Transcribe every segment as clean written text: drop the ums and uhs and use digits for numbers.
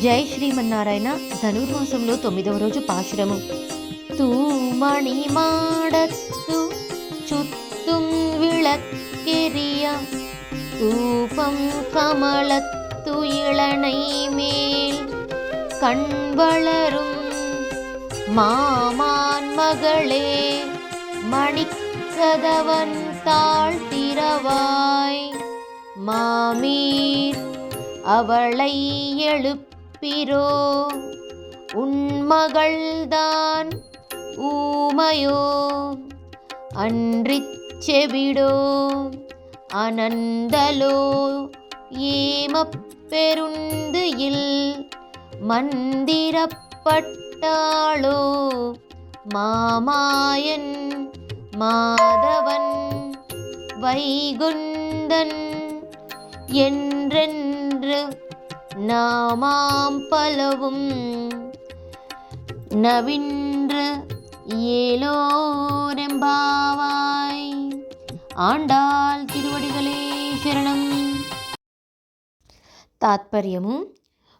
జై శ్రీమన్నారాయణ. ధనుర్మాసంలో 9వ రోజు పాశురము. తూమణి మాడత్తు చుత్తుం విளக்கெரிய தூபம் கமலத்து இளனை மேல் கண் வளரும் மாமான் மகளே மணிக்கதவன் தாழ்த்திரவாய் மாமீர் அவளை எழுப்பிரோ உன்மகள்தான் ஊமையோ அன்றிச் செவிடோ அனந்தலோ ஏமப்பெருந்து இல் மந்திரப்பட்டாளோ மாமாயன் மாதவன் வைகுந்தன் என்றென்று நாமாம் பலவும் நவின்று ஏலோரெம்பாவாய். ఆండాళ్ తిరువడిగలే శరణం. తాత్పర్యము: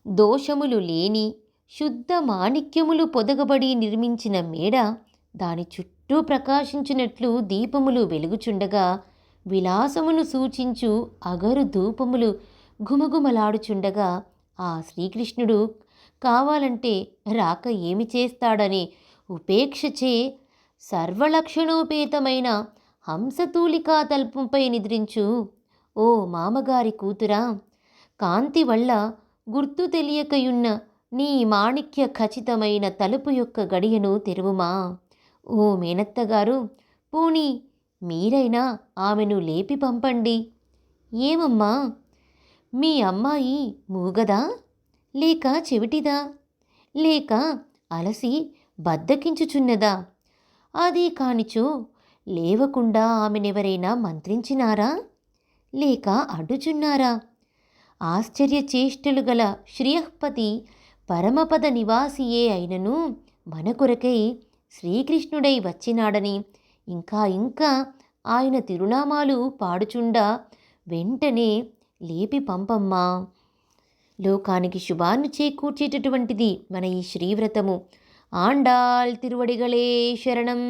దోషములు లేని శుద్ధ మాణిక్యములు పొదగబడి నిర్మించిన మేడ దాని చుట్టూ ప్రకాశించినట్లు దీపములు వెలుగుచుండగా విలాసమును సూచించు అగరు ధూపములు ఘుమఘుమలాడుచుండగా ఆ శ్రీకృష్ణుడు కావాలంటే రాక ఏమి చేస్తాడని ఉపేక్షచే సర్వలక్షణోపేతమైన హంసతూలికా తల్పంపై నిద్రించు ఓ మామగారి కూతురా, కాంతి వల్ల గుర్తు తెలియకయున్న నీ మాణిక్య ఖచ్చితమైన తలుపు యొక్క గడియను తెరువుమా. ఓ మేనత్తగారు, పోనీ మీరైనా ఆమెను లేపి పంపండి. ఏమమ్మా, మీ అమ్మాయి మూగదా, లేక చెవిటిదా, లేక అలసి బద్దకించుచున్నదా? అది కానిచో లేవకుండా ఆమెనెవరైనా మంత్రించినారా, లేక అడ్డుచున్నారా? ఆశ్చర్య చేష్టలు గల శ్రియఃపతి పరమపద నివాసియే అయినను మన కొరకై శ్రీకృష్ణుడై వచ్చినాడని ఇంకా ఆయన తిరునామాలు పాడుచుండా వెంటనే లేపి పంపమ్మా. లోకానికి శుభాన్ని చేకూర్చేటటువంటిది మన ఈ శ్రీవ్రతము. ఆండాళ్ తిరువడిగలే శరణం.